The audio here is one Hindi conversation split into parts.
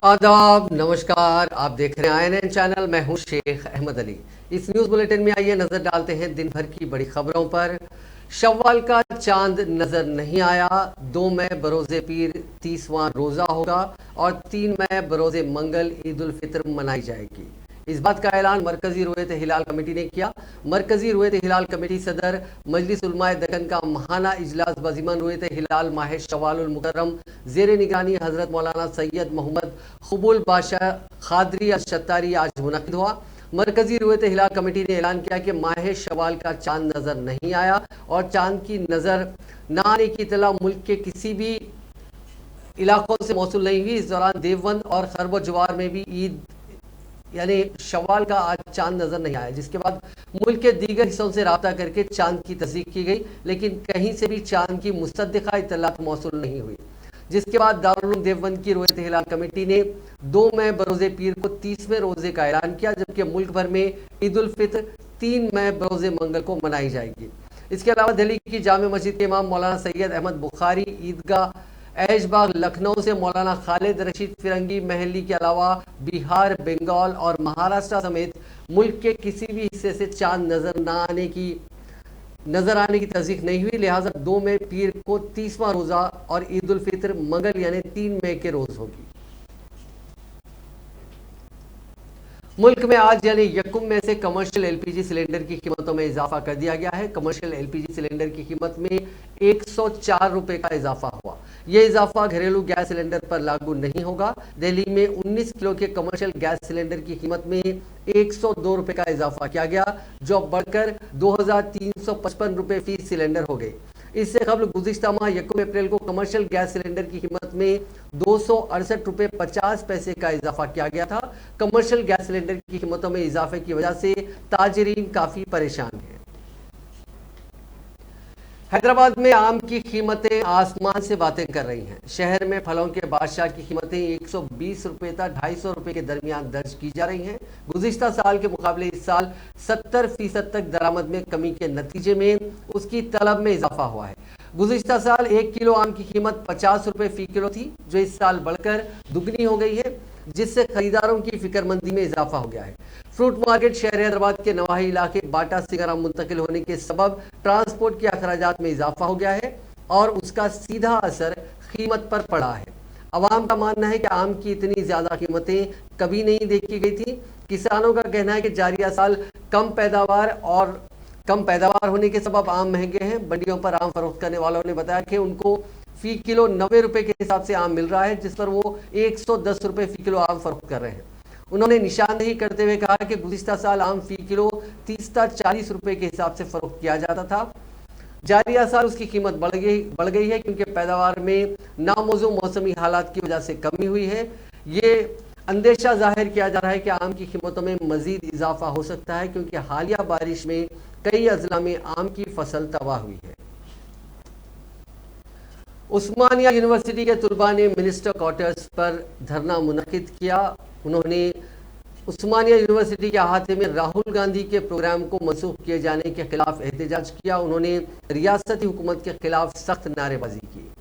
आदाब, नमस्कार। आप देख रहे हैं INN चैनल। मैं हूं शेख अहमद अली। इस न्यूज़ बुलेटिन में आइए नज़र डालते हैं दिन भर की बड़ी खबरों पर। शव्वाल का चांद नज़र नहीं आया। 2 मई बरोज़े पीर 30वां रोज़ा होगा और 3 मई बरोज़े मंगल ईद उल फितर मनाई जाएगी। इस बात का ऐलान मरकज़ी रुयत हिलाल कमेटी ने किया। मरकज़ी रुयत हिलाल कमेटी सदर मजलिस उलमाए दक्कन का माहाना इजलास बज़ीमन रुयत हिलाल माह शव्वालुल मुकर्रम ज़ेर निगरानी हज़रत मौलाना सैयद मोहम्मद क़बूल बादशाह ख़ादरी अश-शत्तारी आज मुनक़िद हुआ। मरकज़ी रुयत हिलाल कमेटी ने ऐलान किया कि माह शव्वाल का चांद नज़र नहीं आया और चांद की नज़र न आने की इत्तला मुल्क के किसी भी इलाकों से मौसूल नहीं हुई। इस दौरान देवबंद और खरब जवार में भी ईद यानी शव्वाल का आज चांद नजर नहीं आया, जिसके बाद मुल्क के दीगर हिस्सों से राब्ता करके चांद की तस्दीक की गई, लेकिन कहीं से भी चांद की मुसद्दिक़ा इत्तलात मौसूल नहीं हुई। जिसके बाद दारुल उलूम देवबंद की रुयत हिलाल कमेटी ने 2 मई बरोज़े पीर को 30वें रोज़े का ऐलान किया, जबकि मुल्क भर में ईद उल फितर 3 मई बरोज़े मंगल को मनाई जाएगी। इसके अलावा दिल्ली की जामे मस्जिद के इमाम मौलाना सैयद अहमद बुखारी, ईदगाह ऐशबाग लखनऊ से मौलाना खालिद रशीद फिरंगी महली के अलावा बिहार, बंगाल और महाराष्ट्र समेत मुल्क के किसी भी हिस्से से चांद नजर आने की तस्दीक नहीं हुई। लिहाजा 2 मई पीर को 30वां रोज़ा और ईद उल फितर मंगल यानी 3 मई के रोज़ होगी। मुल्क में आज यानी यकुम में से कमर्शियल LPG सिलेंडर की कीमतों में इजाफा कर दिया गया है। कमर्शियल LPG सिलेंडर की कीमत में 104 रुपये का इजाफा हुआ। यह इजाफा घरेलू गैस सिलेंडर पर लागू नहीं होगा। दिल्ली में 19 किलो के कमर्शियल गैस सिलेंडर की कीमत में 102 रुपये का इजाफा किया गया, जो बढ़कर 2355 रुपये फी सिलेंडर हो गई। इससे कबल गुज़िश्ता माह 1 अप्रैल को कमर्शियल गैस सिलेंडर की कीमत में 268 रुपये 50 पैसे का इजाफा किया गया था। कमर्शियल गैस सिलेंडर की कीमतों में इजाफे की वजह से ताजरीन काफ़ी परेशान हैं। हैदराबाद में आम की कीमतें आसमान से बातें कर रही हैं। शहर में फलों के बादशाह की कीमतें 120 रुपये तक 250 रुपये के दरमियान दर्ज की जा रही हैं। गुज़िश्ता साल के मुकाबले इस साल 70% तक दरामद में कमी के नतीजे में उसकी तलब में इजाफा हुआ है। गुज़िश्ता साल 1 किलो आम की कीमत 50 रुपये फ़ी किलो थी, जो इस साल बढ़कर दुगनी हो गई है, जिससे खरीदारों की फिक्रमंदी में इजाफा हो गया है। फ्रूट मार्केट शहर हैदराबाद के नवाही इलाके बाटा सिंगरा मुंतकिल होने के सबब ट्रांसपोर्ट के अखराजात में इजाफा हो गया है और उसका सीधा असर कीमत पर पड़ा है। अवाम का मानना है कि आम की इतनी ज़्यादा कीमतें कभी नहीं देखी गई थी। किसानों का कहना है कि जारिया साल कम पैदावार होने के सबब आम महंगे हैं। मंडियों पर आम फरोख्त करने वालों ने बताया कि उनको फ़ी किलो 90 रुपये के हिसाब से आम मिल रहा है, जिस पर वो 110 रुपये फ़ी किलो आम फरोख्त कर रहे हैं। उन्होंने निशानदेही करते हुए कहा कि गुज़िश्ता साल आम फ़ी किलो 30-40 रुपये के हिसाब से फरोख्त किया जाता था। जारिया साल उसकी कीमत बढ़ गई है, क्योंकि पैदावार में नामौजू मौसमी हालात की वजह से कमी हुई है। ये अंदेशा जाहिर किया जा रहा है कि आम की कीमतों में मज़ीद इजाफा हो सकता है, क्योंकि हालिया बारिश में कई अजला में आम की फसल तबाह हुई है। उस्मानिया यूनिवर्सिटी के तुलबा ने मिनिस्टर क्वार्टर्स पर धरना मुनक़िद किया। उन्होंने उस्मानिया यूनिवर्सिटी के अहाते में राहुल गांधी के प्रोग्राम को मनसूख किए जाने के खिलाफ एहतजाज किया। उन्होंने रियासती हुकूमत के खिलाफ सख्त नारेबाजी की।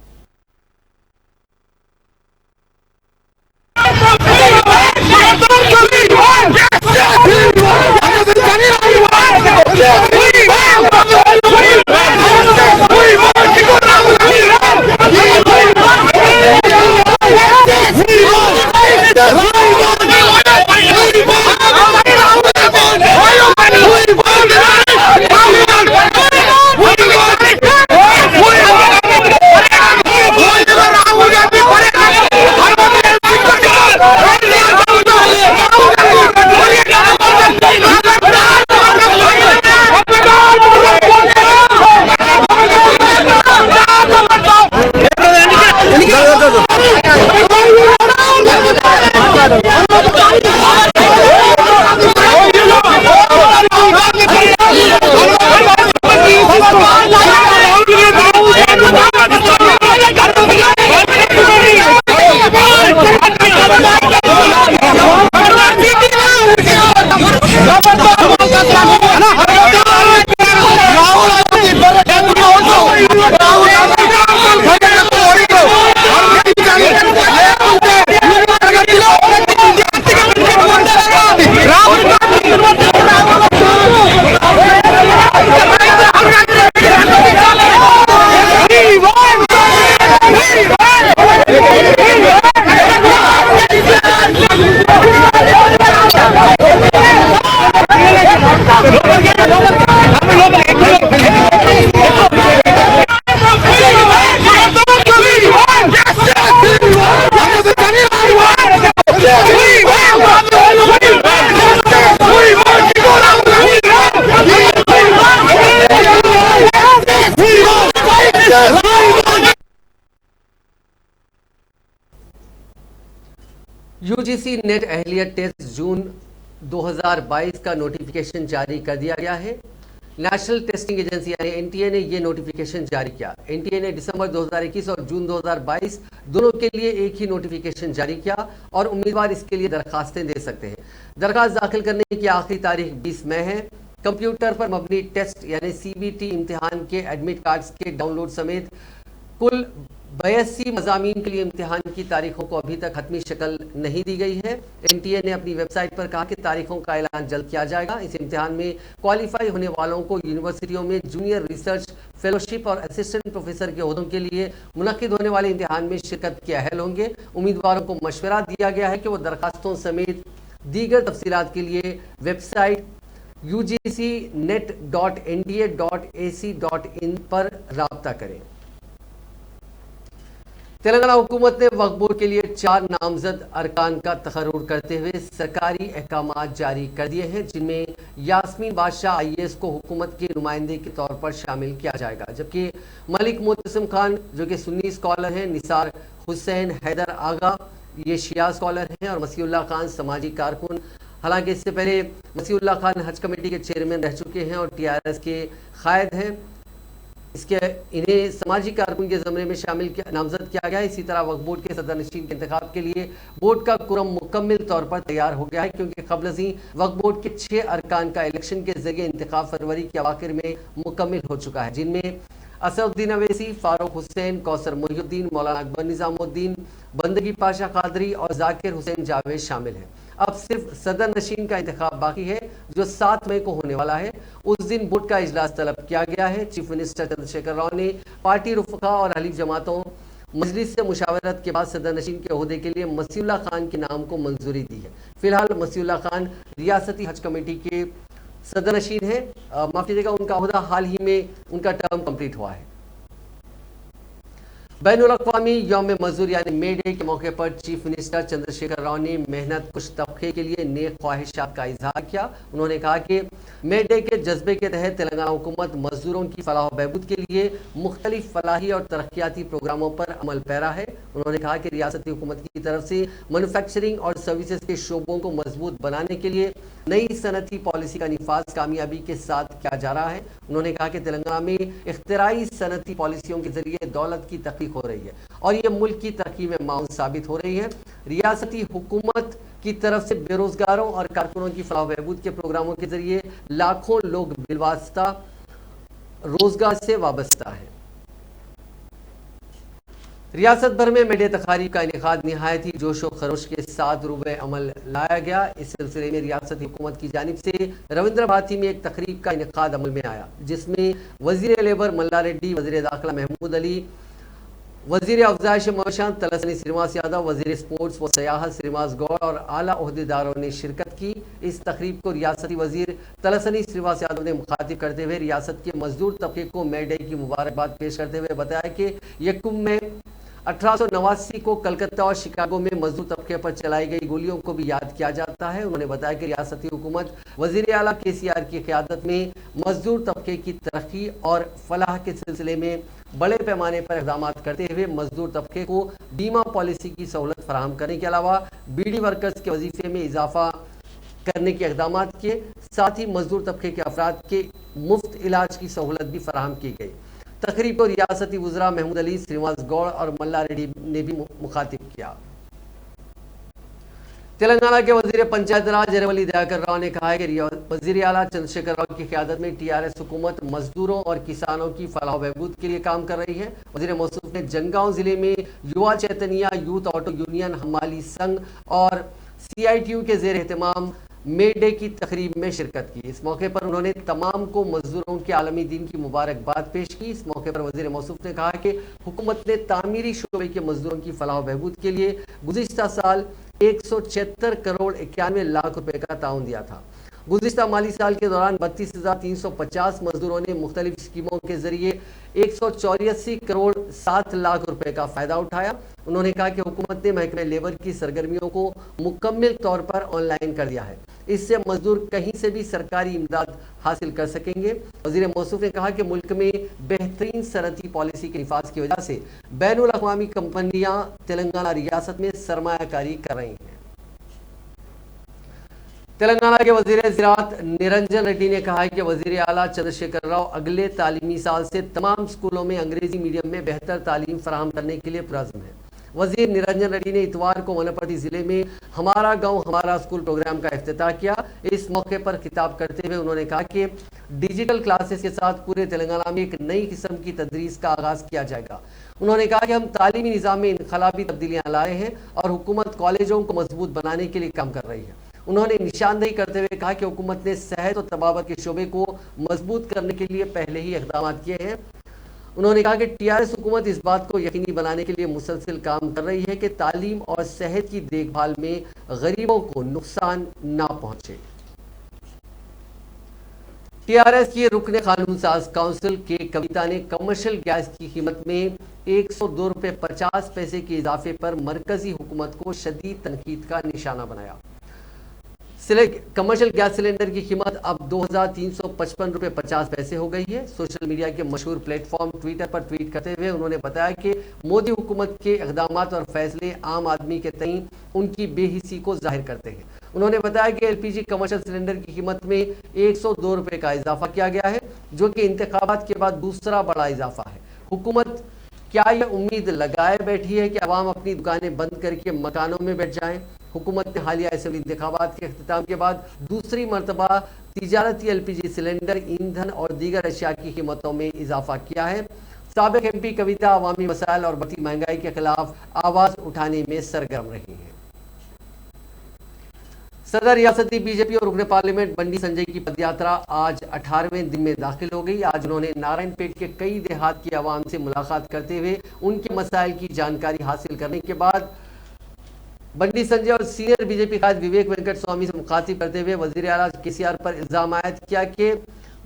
यूजीसी नेट अहलियत टेस्ट जून 2022 का नोटिफिकेशन जारी कर दिया गया है। नेशनल टेस्टिंग एजेंसी यानी एनटीए ने यह नोटिफिकेशन जारी किया। एनटीए ने दिसंबर 2021 और जून 2022 दोनों के लिए एक ही नोटिफिकेशन जारी किया और उम्मीदवार इसके लिए दरखास्तें दे सकते हैं। दरखास्त दाखिल करने की आखिरी तारीख 20 मई है। कंप्यूटर पर मबनी टेस्ट यानी सीबीटी इम्तिहान के एडमिट कार्ड्स के डाउनलोड समेत कुल 82 मज़ामीन के लिए इम्तिहान की तारीखों को अभी तक हतमी शक्ल नहीं दी गई है। एनटीए ने अपनी वेबसाइट पर कहा कि तारीखों का ऐलान जल्द किया जाएगा। इस इम्तिहान में क्वालिफाई होने वालों को यूनिवर्सिटियों में जूनियर रिसर्च फेलोशिप और असिस्टेंट प्रोफेसर के ओहदों के लिए मुनक्किद होने वाले इम्तिहान में शिरकत के अहल होंगे। उम्मीदवारों को मशवरा दिया गया है कि वो दरखास्तों समेत दीगर तफसीलात के लिए वेबसाइट ugcnet.nta.ac.in पर राब्ता करें। तेलंगाना हुकूमत ने वक्फ बोर्ड के लिए 4 नामजद अरकान का तकर्रुर करते हुए सरकारी अहकामात जारी कर दिए हैं, जिनमें यास्मीन बादशाह IAS को हुकूमत के नुमाइंदे के तौर पर शामिल किया जाएगा, जबकि मलिक मोतसिम खान जो कि सुन्नी स्कॉलर हैं, निसार हुसैन हैदर आगा ये शिया स्कॉलर हैं और मसीहुल्लाह खान समाजी कारकुन। हालांकि इससे पहले मसीहुल्लाह खान हज कमेटी के चेयरमैन रह चुके हैं और TRS के कायद हैं। इन्हें समाजी कारकुन के ज़मरे में नामजद किया गया है। इसी तरह वक्फ बोर्ड के सदरनशीन के इंतखाब के लिए बोर्ड का कुरम मुकम्मल तौर पर तैयार हो गया है, क्योंकि कबल अज़ीं वक्फ बोर्ड के 6 अरकान का इलेक्शन के जरिए इंतखाब फरवरी के अवाखिर में मुकम्मल हो चुका है, जिनमें असदुद्दीन अवैसी, फारूक हुसैन, कौसर मोहिउद्दीन, मौलाना अकबर निज़ामुद्दीन, बंदगी पाशा कादरी और जाकिर हुसैन जावेद शामिल हैं। अब सिर्फ सदर नशीन का इंतखाब बाकी है, जो 7 मई को होने वाला है। उस दिन बोर्ड का इजलास तलब किया गया है। चीफ मिनिस्टर चंद्रशेखर राव ने पार्टी रुफ़का और हलीफ जमातों मजलिस से मुशावरत के बाद सदर नशीन के ओहदे के लिए मसीहुल्लाह खान के नाम को मंजूरी दी है। फिलहाल मसीहुल्लाह खान रियासती हज कमेटी के सदर नशीन है। माफ कीजिएगा, उनका ओहदा हाल ही में उनका टर्म कंप्लीट हुआ है। बैनुल अक़वामी यौम मज़दूर यानी मे डे के मौके पर चीफ मिनिस्टर चंद्रशेखर राव ने मेहनत कुछ तबके के लिए नेक ख्वाहिशात का इजहार किया। उन्होंने कहा कि मे डे के जज्बे के तहत तेलंगाना हुकूमत मजदूरों की फलाह व बहबूद के लिए मुख्तलिफ फलाही और तरक्याती प्रोग्रामों पर अमल पैरा है। उन्होंने कहा कि रियासती हुकूमत की तरफ से मैन्युफैक्चरिंग और सर्विसेज के शोबों को मजबूत बनाने के लिए नई सनती पॉलिसी का निफाज कामयाबी के साथ किया जा रहा है। उन्होंने कहा कि तेलंगाना में इख्तिराई सनती पॉलिसियों के जरिए दौलत की तख्लीक हो रही है और ये मुल्क की तरक्की में माउन साबित हो रही है। रियासती हुकूमत की तरफ से बेरोजगारों और कारकुनों की फलाह बहबूद के प्रोग्रामों के जरिए लाखों लोग बिलवास्ता रोजगार से वाबस्ता है। रियासत भर में मेडे तकारीब का इनेकाद निहायत ही जोश व खरोश के साथ रूबे अमल लाया गया। इस सिलसिले में रियासती हुकूमत की जानिब से रविंद्र भाती में एक तकरीब का इनेकाद अमल में आया, जिसमें वजीर लेबर मल्ला रेड्डी, वजीर दाखिला महमूद अली, वजीर अफजाइश मवेशियात तलसनी श्रीनिवास यादव, वजीर स्पोर्ट्स व सयाहत श्रीनिवास गौड़ और आला ओहदेदारों ने शिरकत की। इस तकरीब को रियासती वजीर तलसनी श्रीनिवास यादव ने मुखातिब करते हुए रियासत के मजदूर तबके को मे डे की मुबारकबाद पेश करते हुए बताया कि यकम में 1889 को कलकत्ता और शिकागो में मजदूर तबके पर चलाई गई गोलियों को भी याद किया जाता है। उन्होंने बताया कि रियासती हुकूमत वजीर आला KCR की क़यादत में मजदूर तबके की तरक्की और फलाह के सिलसिले में बड़े पैमाने पर इक़दाम करते हुए मजदूर तबके को बीमा पॉलिसी की सहूलत फराहम करने के अलावा बीडी वर्कर्स के वजीफे में इजाफा करने के इक़दाम किए। साथ ही मजदूर तबके के अफराद के मुफ्त इलाज की सहूलत भी फराहम की गई। तकरीब को रियासती वज़रा महमूद अली, श्रीनिवास गौड़ और मल्ला रेड्डी ने भी मुखातिब किया। तेलंगाना के वजीर पंचायत राज एरवली दयाकर राव ने कहा है कि वजीर आला चंद्रशेखर राव की क़यादत में TRS हुकूमत मजदूरों और किसानों की फलाह बहबूद के लिए काम कर रही है। वजीर मौसूफ ने जंगांव जिले में युवा चैतन्या यूथ ऑटो यूनियन हमाली संघ और CITU के ज़ेर एहतमाम मे डे की तकरीब में शिरकत की। इस मौके पर उन्होंने तमाम को मजदूरों के आलमी दिन की मुबारकबाद पेश की। इस मौके पर वजीर मौसूफ ने कहा कि हुकूमत ने तामीरी शोबे के मजदूरों की फलाह बहबूद के लिए गुज़िश्ता साल 176 करोड़ 91 लाख रुपए का ताउन दिया था। गुज़िश्ता माली साल के दौरान 32,350 मजदूरों ने मुख्तलिफ स्कीमों के जरिए 184 करोड़ 7 लाख रुपए का फ़ायदा उठाया। उन्होंने कहा कि हुकूमत ने महकमे लेबर की सरगर्मियों को मुकम्मल तौर पर ऑनलाइन कर दिया है। इससे मजदूर कहीं से भी सरकारी इमदाद हासिल कर सकेंगे। वज़ीर मौसूफ ने कहा कि मुल्क में बेहतरीन सनती पॉलिसी के निफाज की वजह से बैनुल अक़वामी कंपनियाँ तेलंगाना रियासत में सरमायाकारी कर रही हैं। तेलंगाना के वजीर ज़राअत निरंजन रेड्डी ने कहा है कि वजीर आला चंद्रशेखर राव अगले तालीमी साल से तमाम स्कूलों में अंग्रेजी मीडियम में बेहतर तालीम फराहम करने के लिए पुरज़्म है। वजीर निरंजन रेड्डी ने इतवार को वनपर्ती जिले में हमारा गांव हमारा स्कूल प्रोग्राम का इफ्तिताह किया। इस मौके पर खिताब करते हुए उन्होंने कहा कि डिजिटल क्लासेस के साथ पूरे तेलंगाना में एक नई किस्म की तदरीस का आगाज किया जाएगा। उन्होंने कहा कि हम तालीमी निज़ाम में इनकलाबी तब्दीलियां लाए हैं और हुकूमत कॉलेजों को मजबूत बनाने के लिए काम कर रही है। उन्होंने निशानदेही करते हुए कहा कि हुकूमत ने सेहत और तबाबत के शोबे को मजबूत करने के लिए पहले ही इक़दाम किए हैं। उन्होंने कहा कि टीआरएस हुकूमत इस बात को यकीनी बनाने के लिए मुसलसल काम कर रही है कि तालीम और सेहत की देखभाल में गरीबों को नुकसान ना पहुंचे। टीआरएस की रुकने कानून साज काउंसिल के कविता ने कमर्शियल गैस की कीमत में 102 रुपये 50 पैसे के इजाफे पर मरकजी हुकूमत को शदीद तनकीद का निशाना बनाया। कमर्शियल गैस सिलेंडर की कीमत अब 2355 रुपये 50 पैसे हो गई है। सोशल मीडिया के मशहूर प्लेटफॉर्म ट्विटर पर ट्वीट करते हुए उन्होंने बताया कि मोदी हुकूमत के इक़दाम और फैसले आम आदमी के तई उनकी बेहिसी को जाहिर करते हैं। उन्होंने बताया कि एलपीजी कमर्शियल सिलेंडर की कीमत में 102 रुपये का इजाफा किया गया है, जो कि इंतखाबात के बाद दूसरा बड़ा इजाफा है। हुकूमत क्या यह उम्मीद लगाए बैठी है कि अवाम अपनी दुकानें बंद करके मकानों में बैठ जाएं? हुकूमत ने हालिया असेंबली इंतखाबात के अख्तिताम के बाद दूसरी मरतबा तिजारती एलपीजी सिलेंडर, ईंधन और दीगर अशिया की कीमतों में इजाफा किया है। साबिक एमपी कविता अवामी मसाइल और बढ़ती महंगाई के खिलाफ आवाज उठाने में सरगर्म रही है। सदर रियासती बीजेपी और रुकने पार्लियामेंट बंडी संजय की पदयात्रा आज 18वें दिन में दाखिल हो गई। आज उन्होंने नारायणपेट के कई देहात की आवाम से मुलाकात करते हुए उनके मसाइल की जानकारी हासिल करने के बाद बंडी संजय और सीनियर बीजेपी कायद विवेक वेंकट स्वामी से मुखातिब करते हुए वजीर आला केसीआर पर इल्जाम आयद किया कि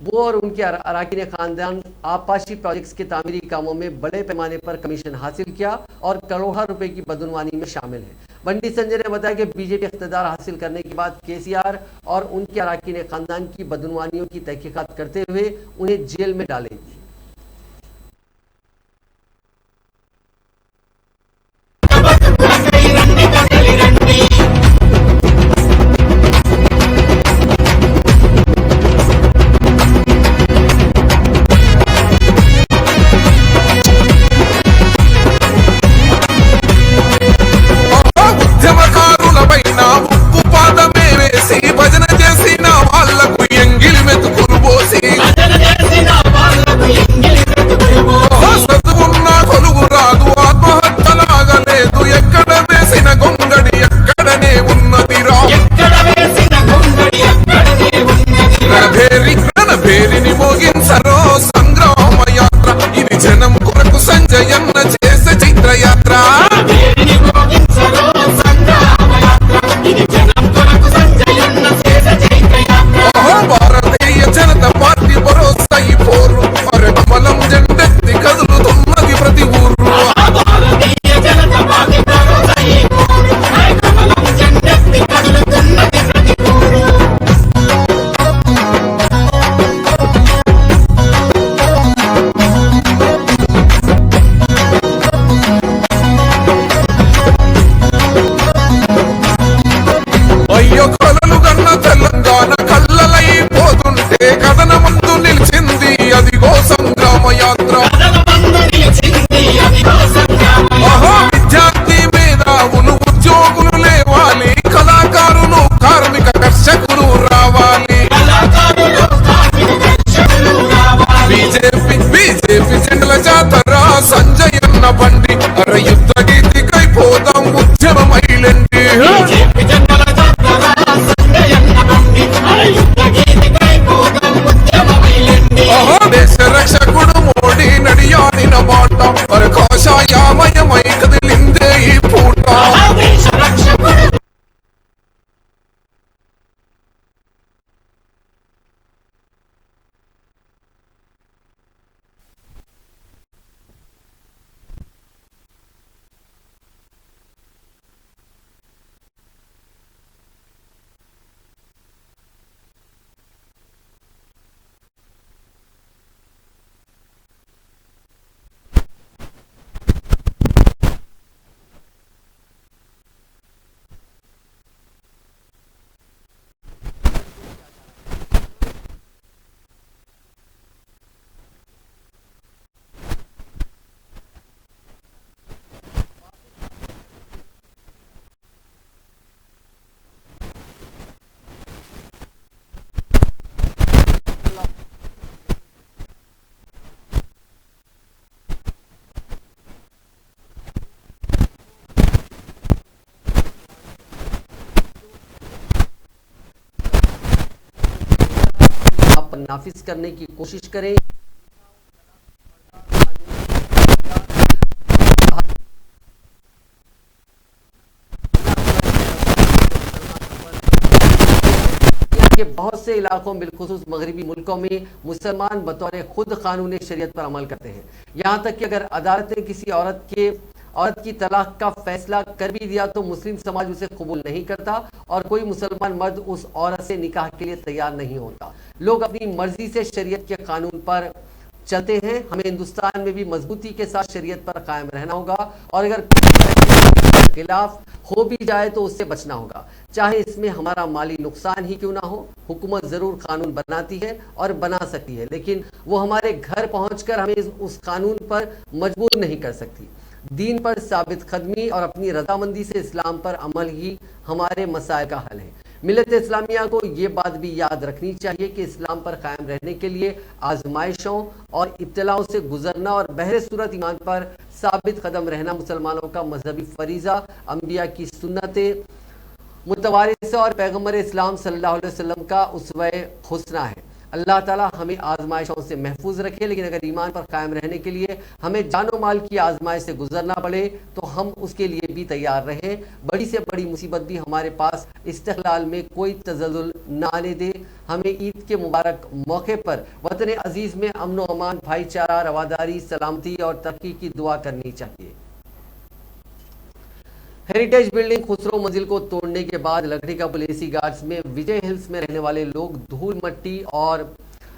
वो और उनके अराकीन खानदान आबपाशी प्रोजेक्ट्स के तामीरी कामों में बड़े पैमाने पर कमीशन हासिल किया और करोड़ों रुपए की बदनवानी में शामिल है। बंडी संजय ने बताया कि बीजेपी इख्तियार हासिल करने के बाद केसीआर और उनके अराकीन खानदान की बदनवानियों की तहकीकात करते हुए उन्हें जेल में डालेगी। नाफिज करने की कोशिश करें। के बहुत से इलाकों में बिलखुसूस मगरबी मुल्कों में मुसलमान बतौर खुद कानून शरीयत पर अमल करते हैं। यहाँ तक कि अगर अदालत ने किसी औरत की तलाक का फैसला कर भी दिया तो मुस्लिम समाज उसे कबूल नहीं करता और कोई मुसलमान मर्द उस औरत से निकाह के लिए तैयार नहीं होता। लोग अपनी मर्जी से शरीयत के कानून पर चलते हैं। हमें हिंदुस्तान में भी मजबूती के साथ शरीयत पर कायम रहना होगा और अगर खिलाफ हो भी जाए तो उससे बचना होगा, चाहे इसमें हमारा माली नुकसान ही क्यों ना हो। हुकूमत जरूर कानून बनाती है और बना सकती है, लेकिन वो हमारे घर पहुंचकर हमें उस कानून पर मजबूर नहीं कर सकती। दीन पर साबित कदमी और अपनी रजामंदी से इस्लाम पर अमल ही हमारे मसाइल का हल है। मिलत इस्लामिया को ये बात भी याद रखनी चाहिए कि इस्लाम पर कायम रहने के लिए आजमाइशों और इब्तिलाओं से गुजरना और बहरे सूरत ईमान पर साबित कदम रहना मुसलमानों का मजहबी फरीज़ा, अंबिया की सुन्नतें मुतवारिसा और पैगम्बर इस्लाम सल्लल्लाहु अलैहि वसल्लम का उसवे हुस्ना है। अल्लाह ताला हमें आजमाइशों से महफूज रखे, लेकिन अगर ईमान पर कायम रहने के लिए हमें जानो माल की आजमाइश से गुजरना पड़े तो हम उसके लिए भी तैयार रहें। बड़ी से बड़ी मुसीबत भी हमारे पास इस्तिक़लाल में कोई तज़ल्ज़ुल न आने दे। हमें ईद के मुबारक मौके पर वतन अजीज़ में अमन व अमान, भाईचारा, रवादारी, सलामती और तरक्की की दुआ करनी चाहिए। हेरिटेज बिल्डिंग खुसरो मंजिल को तोड़ने के बाद लकड़ी का पुल एसी गार्ड्स में विजय हिल्स में रहने वाले लोग धूल मट्टी और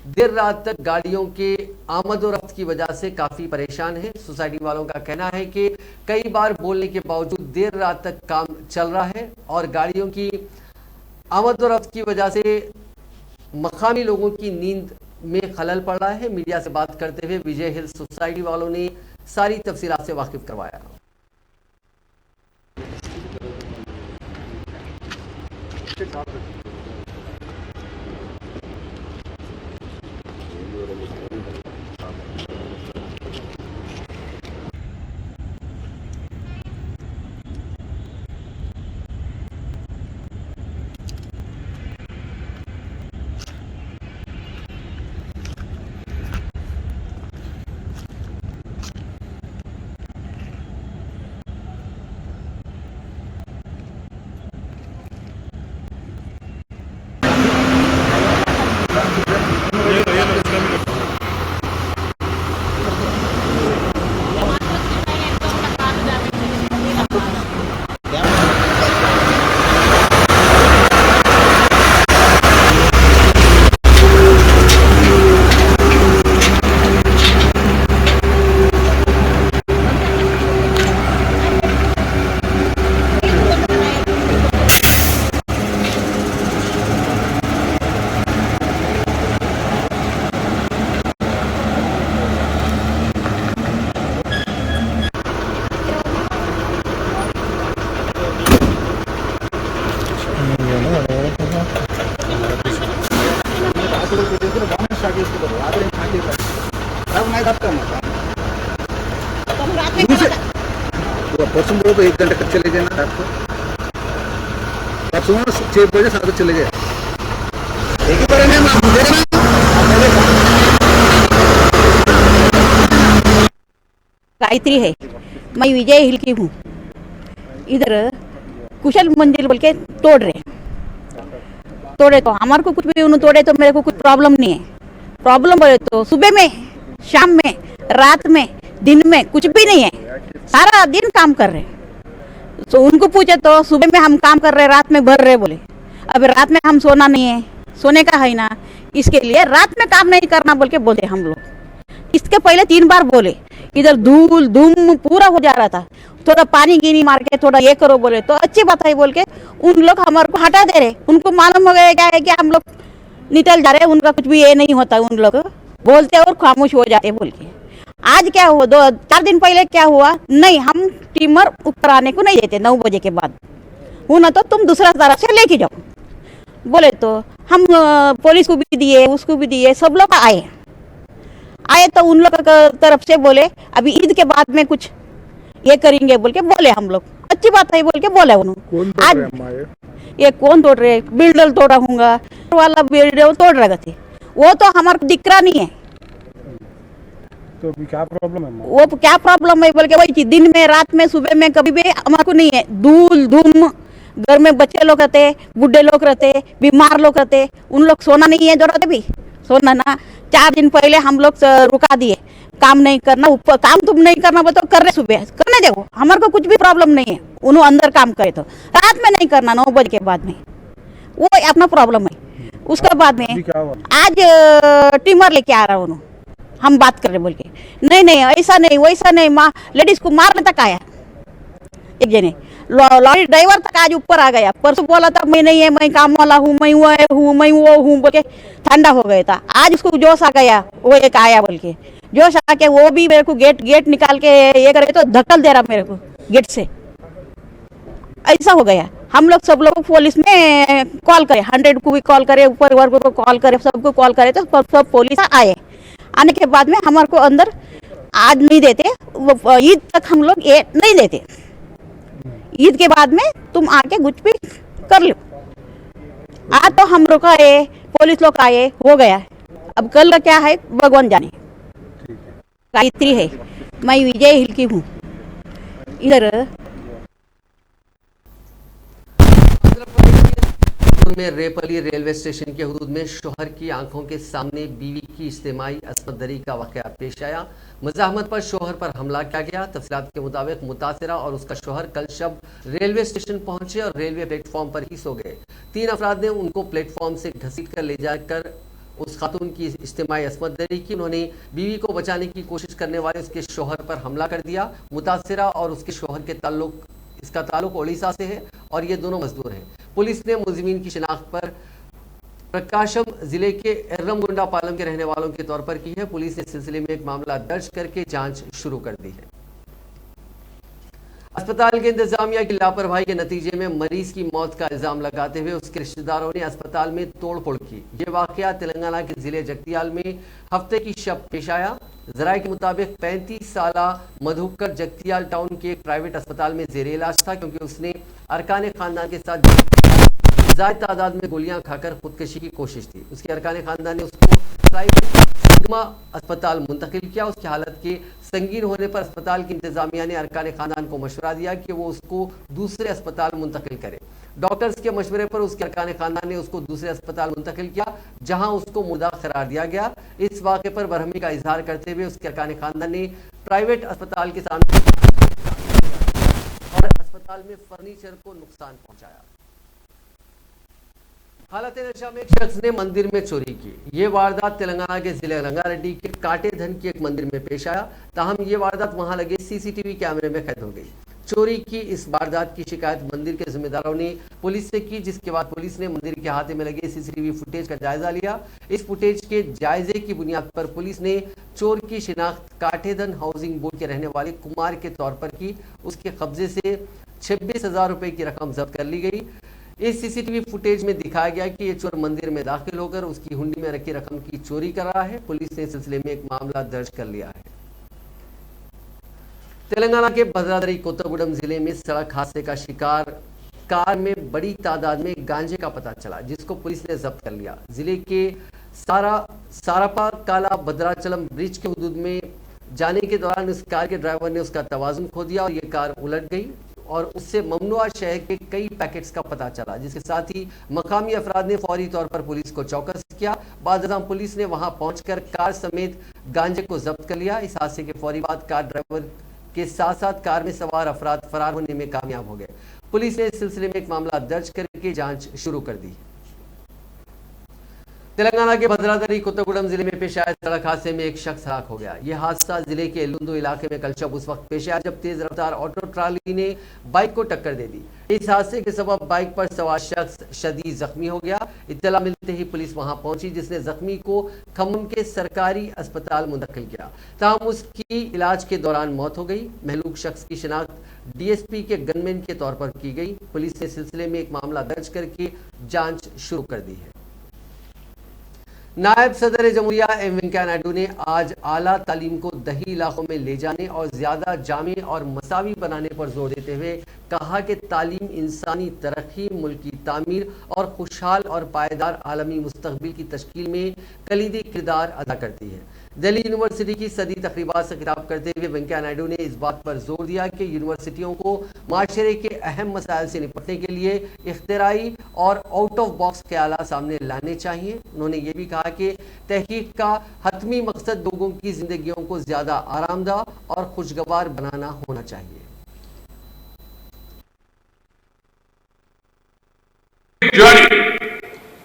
देर रात तक गाड़ियों के आमद और रफ्त की वजह से काफ़ी परेशान हैं। सोसाइटी वालों का कहना है कि कई बार बोलने के बावजूद देर रात तक काम चल रहा है और गाड़ियों की आमद और रफ्त की वजह से मकामी लोगों की नींद में खलल पड़ रहा है। मीडिया से बात करते हुए विजय हिल्स सोसाइटी वालों ने सारी तफसीलात से वाकिफ करवाया। परसों बोलो तो 1 घंटे तक चले गए ना रात को, आप सुबह 6 बजे 7 बजे चले गए। एक ही बार गायत्री है, मैं विजय हिल की हूँ। इधर कुशल मंजिल बोल के तोड़े तो हमारे को कुछ भी उन्होंने तोड़े तो मेरे को कुछ प्रॉब्लम नहीं है। प्रॉब्लम बोले तो सुबह में, शाम में, रात में, दिन में कुछ भी नहीं है। सारा दिन काम कर रहे। तो उनको पूछे तो सुबह में हम काम कर रहे, रात में भर रहे बोले। अब रात में हम सोना नहीं है, सोने का है ना, इसके लिए रात में काम नहीं करना बोल के बोले हम लोग। इसके पहले 3 बार बोले, इधर धूल धूम पूरा हो जा रहा था। थोड़ा पानी गिनी मार के थोड़ा ये करो बोले तो अच्छी बात है बोल के उन लोग हमारे को हटा दे रहे। उनको मालूम हो गया क्या है कि हम लोग निकल जा रहे, उनका कुछ भी ये नहीं होता। उन लोग बोलते और खामोश हो जाते बोल के। आज क्या हुआ, 2-4 दिन पहले क्या हुआ, नहीं हम टीमर ऊपर आने को नहीं देते 9 बजे के बाद। वो ना तो तुम दूसरा तरफ से लेके जाओ बोले तो हम पुलिस को भी दिए, उसको भी दिए, सब लोग आए तो उन लोग तरफ से बोले अभी ईद के बाद में कुछ ये करेंगे बोल के बोले। हम लोग अच्छी बात है बोल के बोले उन्होंने। आज ये कौन तोड़ रहे, बिल्डर तोड़ा होगा वाला बिल्डर तोड़ रहे थे। वो तो हमारे को दिख रहा नहीं है। तो अभी क्या प्रॉब्लम है? वो क्या प्रॉब्लम है बोल के वही चीज, दिन में रात में सुबह में कभी भी हमारे को नहीं है। धूल धूम, घर में बच्चे लोग रहते, बूढ़े लोग रहते, बीमार लोग रहते, उन लोग सोना नहीं है जरूरत भी सोना ना। 4 दिन पहले हम लोग रुका दिए, काम नहीं करना, ऊपर काम तुम नहीं करना बताओ, कर रहे सुबह करने दो, हमारे को कुछ भी प्रॉब्लम नहीं है। उन्होंने अंदर काम करे तो रात में नहीं करना, 9 बजे के बाद में, वो अपना प्रॉब्लम है। उसके बाद में अभी क्या हुआ? आज टीमर लेके आ रहा हूँ, हम बात कर रहे बोल के, नहीं ऐसा नहीं वैसा नहीं, माँ लेडीज को मारने तक आया। एक जने लॉरी ड्राइवर तक आज ऊपर आ गया। परसों बोला था मैं नहीं है, मैं काम वाला हूँ, मैं वो हूँ बोल के ठंडा हो गया था। आज उसको जोश आ गया, वो एक आया बोल के जोश आके वो भी मेरे को गेट निकाल के ये करे तो धक्कल दे रहा मेरे को गेट से। ऐसा हो गया। हम लोग सब लोग पुलिस में कॉल करे, 100 को भी कॉल करे, ऊपर वर्ग को कॉल करे, सबको कॉल करे तो सब पुलिस आए। आने के बाद में हमारे को अंदर आज नहीं देते, ईद तक हम लोग ये नहीं देते। ईद के बाद में तुम आके कुछ भी कर लो। आज तो हम लोग आए, पुलिस लोग आए, हो गया। अब कल का क्या है भगवान जाने। गायत्री है, मैं विजय हिल की हूँ। इधर में रेपली रेलवे स्टेशन के हुदूद में शोहर की आंखों के सामने बीवी की इज्तिमाई अस्मत दरी का वाकया पेश आया। मज़ाहमत पर शोहर पर हमला किया गया। तफसीलात के मुताबिक मुतासिरा और उसका शोहर कल शब रेलवे स्टेशन पहुंचे और रेलवे प्लेटफॉर्म पर ही सो गए। 3 अफराद ने उनको प्लेटफॉर्म से घसीट कर ले जाकर उस खातून की इज्तिमाई अस्मत दरी की। उन्होंने बीवी को बचाने की कोशिश करने वाले उसके शोहर पर हमला कर दिया। मुतासिरा और उसके शोहर के इसका ताल्लुक ओडिशा से है और ये दोनों मजदूर हैं। पुलिस ने मुलजिमीन की शिनाख्त पर प्रकाशम जिले के एर्रमगुंडा पालम के रहने वालों के तौर पर की है। पुलिस ने इस सिलसिले में एक मामला दर्ज करके जांच शुरू कर दी है। अस्पताल के इंतजामिया की लापरवाही के नतीजे में मरीज की मौत का इल्जाम लगाते हुए उसके रिश्तेदारों ने अस्पताल में तोड़फोड़ की। ये वाकया तेलंगाना के जिले जगतियाल में हफ्ते की शब पेश आया। जराये के मुताबिक 35 साला मधुकर जगतियाल टाउन के एक प्राइवेट अस्पताल में जेर इलाज था, क्योंकि उसने अरकान खानदान के साथ ज़ायद तादाद में गोलियां खाकर खुदकशी की कोशिश थी। उसके अरकान खानदान ने उसको प्राइवेट सिग्मा अस्पताल मुंतकिल किया। उसकी हालत के संगीन होने पर अस्पताल की इंतजामिया ने अरकान खानदान को मशवरा दिया कि वो उसको दूसरे अस्पताल मुंतकिल करे। डॉक्टर्स के मशवरे पर उसके अरकान खानदान ने उसको दूसरे अस्पताल मुंतकिल किया, जहां उसको मुर्दा करार दिया गया। इस वाक़े पर बरहमी का इजहार करते हुए उसके अरकान खानदान ने प्राइवेट अस्पताल के सामने और अस्पताल में फर्नीचर को नुकसान पहुंचाया। हालत नशा में एक शख्स ने मंदिर में चोरी की। ये वारदात तेलंगाना के जिले रंगारेड्डी के काटेधन के एक मंदिर में पेश आया। ताहम ये वारदात वहां लगे सीसीटीवी कैमरे में कैद हो गई। चोरी की इस वारदात की शिकायत मंदिर के जिम्मेदारों ने पुलिस से की, जिसके बाद पुलिस ने मंदिर के अहाते में लगे सीसीटीवी फुटेज का जायजा लिया। इस फुटेज के जायजे की बुनियाद पर पुलिस ने चोर की शिनाख्त काटेधन हाउसिंग बोर्ड के रहने वाले कुमार के तौर पर की। उसके कब्जे से 26,000 रुपए की रकम जब्त कर ली गई। इस सीसीटीवी फुटेज में दिखाया गया कि ये चोर मंदिर में दाखिल होकर उसकी हुंडी में रखी रकम की चोरी कर रहा है। पुलिस ने इस सिलसिले में एक मामला दर्ज कर लिया है। तेलंगाना के भद्राद्री कोत्तागुडम जिले में सड़क हादसे का शिकार कार में बड़ी तादाद में गांजे का पता चला, जिसको पुलिस ने जब्त कर लिया। जिले के सारापा काला भद्राचलम ब्रिज के हुदूद में जाने के दौरान उस कार के ड्राइवर ने उसका तवाजुन खो दिया और ये कार उलट गई और उससे ममनुआ शहर के कई पैकेट्स का पता चला, जिसके साथ ही मकामी अफराद ने फौरी तौर पर पुलिस को चौकस किया। बाद पुलिस ने वहां पहुंचकर कार समेत गांजे को जब्त कर लिया। इस हादसे के फौरी बाद कार ड्राइवर के साथ साथ कार में सवार अफराद फरार होने में कामयाब हो गए। पुलिस ने इस सिलसिले में एक मामला दर्ज करके जांच शुरू कर दी। तेलंगाना के भद्राद्री कोत्तागुडम जिले में पेश आए सड़क हादसे में एक शख्स हलाक हो गया। यह हादसा जिले के एलुंदु इलाके में कल शब उस वक्त पेश आया जब तेज रफ्तार ऑटो ट्राली ने बाइक को टक्कर दे दी। इस हादसे के सबब बाइक पर सवार शख्स शदीद जख्मी हो गया। इत्तला मिलते ही पुलिस वहां पहुंची, जिसने जख्मी को खम्मम के सरकारी अस्पताल मुंतकिल किया। ताहम उसकी इलाज के दौरान मौत हो गई। महलूक शख्स की शिनाख्त डीएसपी के गनमैन के तौर पर की गई। पुलिस ने सिलसिले में एक मामला दर्ज करके जांच शुरू कर दी है। नायब सदर जमहूरिया एम वेंकैया नायडू ने आज आला तालीम को दही इलाकों में ले जाने और ज्यादा जामे और मसावी बनाने पर जोर देते हुए कहा कि तालीम इंसानी तरक्की, मुल्क की तामीर और खुशहाल और पायदार आलमी मुस्तकबिल की तश्कील में कलीदी किरदार अदा करती है। दिल्ली यूनिवर्सिटी की सदी तकरीबात से खिताब करते हुए वेंकैया नायडू ने इस बात पर जोर दिया कि यूनिवर्सिटियों को माशरे के अहम मसाइल से निपटने के लिए इख्तिराई और आउट ऑफ बॉक्स ख्यालात सामने लाने चाहिए। उन्होंने ये भी कहा कि तहकीक का हतमी मकसद लोगों की जिंदगियों को ज़्यादा आरामदा और खुशगवार बनाना होना चाहिए।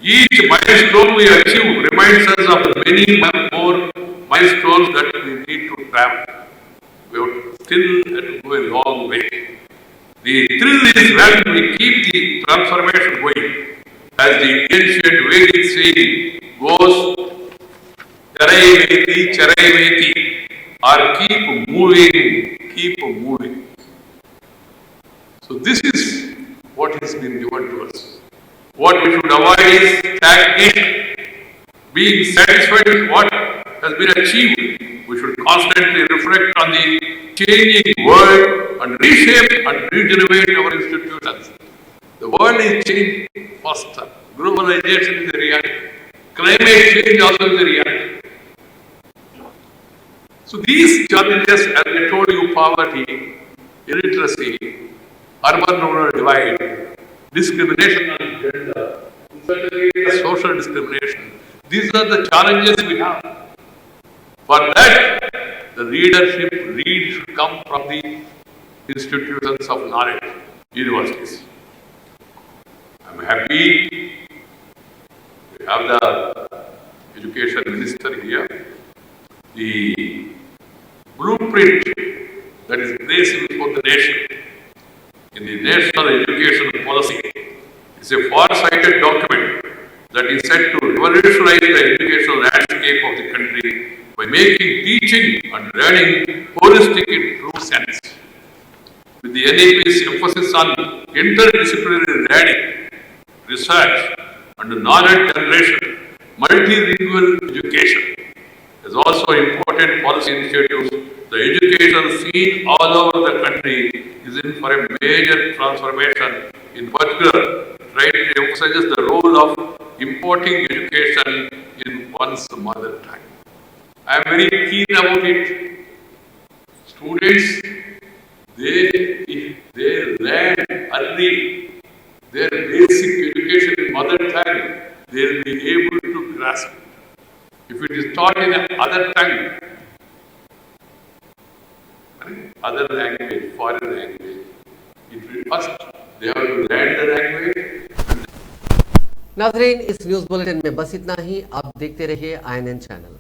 Each milestone we achieve reminds us of the many more milestones that we need to travel. We have still to go a long way. The thrill is when we keep the transformation going. As the ancient Vedic saying goes, charai veti, or keep moving. So this is what has been given to us. What we should avoid is stagnation, being satisfied with what has been achieved. We should constantly reflect on the changing world and reshape and regenerate our institutions. The world is changing faster. Globalization is a reality. Climate change also is a reality. So these challenges, as I told you, poverty, illiteracy, urban-rural divide, discrimination on gender, social discrimination. These are the challenges we have. For that, the leadership should come from the institutions of knowledge, universities. I'm happy we have the education minister here. The blueprint that is placed before the nation in the National Education Policy is a far-sighted document that is set to revolutionize the educational landscape of the country by making teaching and learning holistic in true sense. With the NEP's emphasis on interdisciplinary learning, research and knowledge generation, multilingual education is also important policy initiatives. The education scene all over the country is in for a major transformation. In particular, it emphasizes the role of importing education in one's mother tongue. I am very keen about it. Students, if they learn early their basic education in mother tongue, they will be able to grasp it. If it is taught in other tongue, other language, foreign language, it will first they have to learn the language. नाज़रीन, इस न्यूज़ बुलेटिन में बस इतना ही। आप देखते रहिए INN चैनल।